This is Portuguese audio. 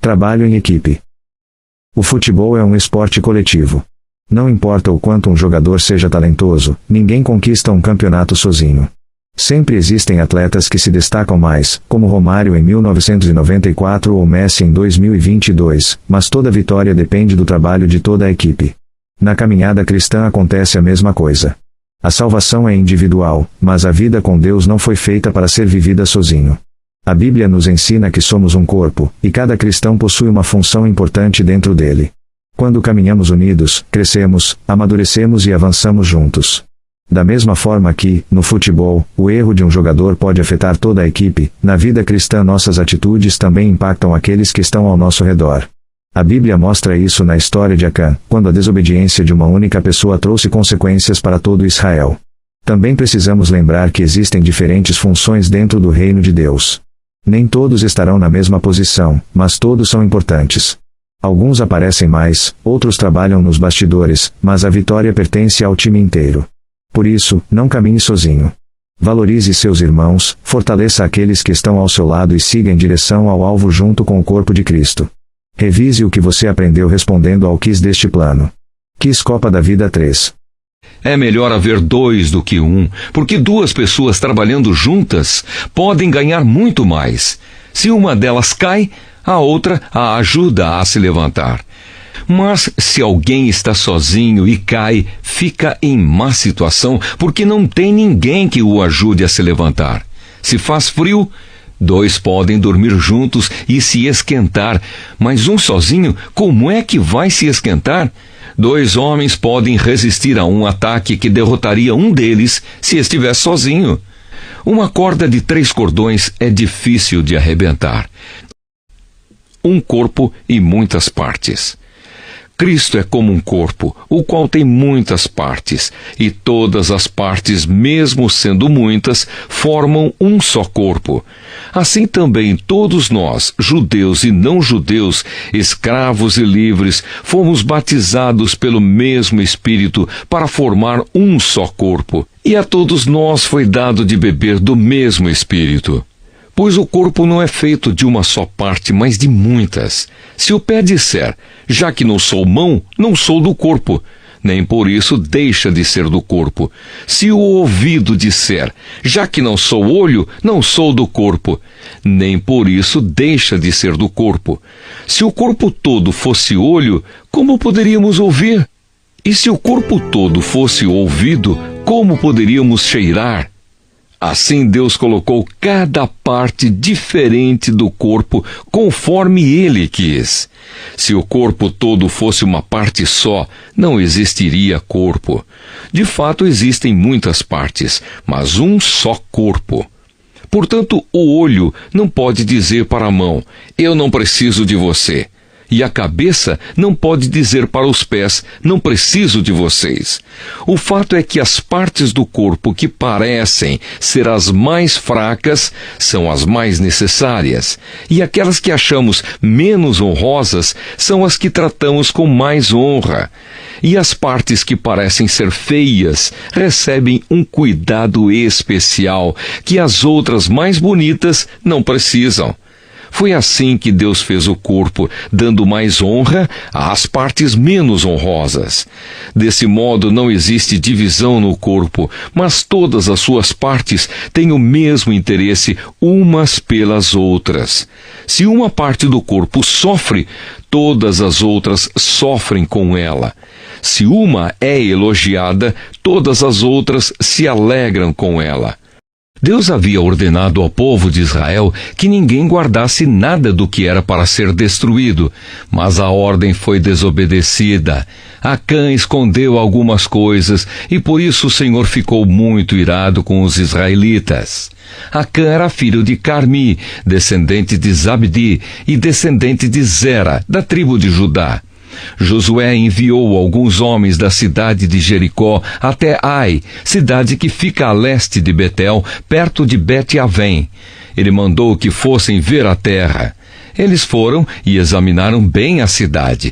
Trabalho em equipe. O futebol é um esporte coletivo. Não importa o quanto um jogador seja talentoso, ninguém conquista um campeonato sozinho. Sempre existem atletas que se destacam mais, como Romário em 1994 ou Messi em 2022, mas toda vitória depende do trabalho de toda a equipe. Na caminhada cristã acontece a mesma coisa. A salvação é individual, mas a vida com Deus não foi feita para ser vivida sozinho. A Bíblia nos ensina que somos um corpo, e cada cristão possui uma função importante dentro dele. Quando caminhamos unidos, crescemos, amadurecemos e avançamos juntos. Da mesma forma que, no futebol, o erro de um jogador pode afetar toda a equipe, na vida cristã nossas atitudes também impactam aqueles que estão ao nosso redor. A Bíblia mostra isso na história de Acã, quando a desobediência de uma única pessoa trouxe consequências para todo Israel. Também precisamos lembrar que existem diferentes funções dentro do reino de Deus. Nem todos estarão na mesma posição, mas todos são importantes. Alguns aparecem mais, outros trabalham nos bastidores, mas a vitória pertence ao time inteiro. Por isso, não caminhe sozinho. Valorize seus irmãos, fortaleça aqueles que estão ao seu lado e siga em direção ao alvo junto com o corpo de Cristo. Revise o que você aprendeu respondendo ao quiz deste plano. Quiz Copa da Vida 3. É melhor haver 2 do que 1, porque 2 pessoas trabalhando juntas podem ganhar muito mais. Se uma delas cai, a outra a ajuda a se levantar. Mas se alguém está sozinho e cai, fica em má situação, porque não tem ninguém que o ajude a se levantar. Se faz frio, 2 podem dormir juntos e se esquentar, mas um sozinho, como é que vai se esquentar? 2 homens podem resistir a um ataque que derrotaria um deles se estivesse sozinho. Uma corda de 3 cordões é difícil de arrebentar. Um corpo e muitas partes. Cristo é como um corpo, o qual tem muitas partes, e todas as partes, mesmo sendo muitas, formam um só corpo. Assim também todos nós, judeus e não judeus, escravos e livres, fomos batizados pelo mesmo Espírito para formar um só corpo. E a todos nós foi dado de beber do mesmo Espírito. Pois o corpo não é feito de uma só parte, mas de muitas. Se o pé disser, já que não sou mão, não sou do corpo, nem por isso deixa de ser do corpo. Se o ouvido disser, já que não sou olho, não sou do corpo, nem por isso deixa de ser do corpo. Se o corpo todo fosse olho, como poderíamos ouvir? E se o corpo todo fosse ouvido, como poderíamos cheirar? Assim Deus colocou cada parte diferente do corpo conforme Ele quis. Se o corpo todo fosse uma parte só, não existiria corpo. De fato, existem muitas partes, mas um só corpo. Portanto, o olho não pode dizer para a mão, eu não preciso de você. E a cabeça não pode dizer para os pés, não preciso de vocês. O fato é que as partes do corpo que parecem ser as mais fracas são as mais necessárias, e aquelas que achamos menos honrosas são as que tratamos com mais honra. E as partes que parecem ser feias recebem um cuidado especial que as outras mais bonitas não precisam. Foi assim que Deus fez o corpo, dando mais honra às partes menos honrosas. Desse modo, não existe divisão no corpo, mas todas as suas partes têm o mesmo interesse umas pelas outras. Se uma parte do corpo sofre, todas as outras sofrem com ela. Se uma é elogiada, todas as outras se alegram com ela. Deus havia ordenado ao povo de Israel que ninguém guardasse nada do que era para ser destruído, mas a ordem foi desobedecida. Acã escondeu algumas coisas e por isso o Senhor ficou muito irado com os israelitas. Acã era filho de Carmi, descendente de Zabdi e descendente de Zera, da tribo de Judá. Josué enviou alguns homens da cidade de Jericó até Ai, cidade que fica a leste de Betel, perto de Bet-Avém. Ele mandou que fossem ver a terra. Eles foram e examinaram bem a cidade.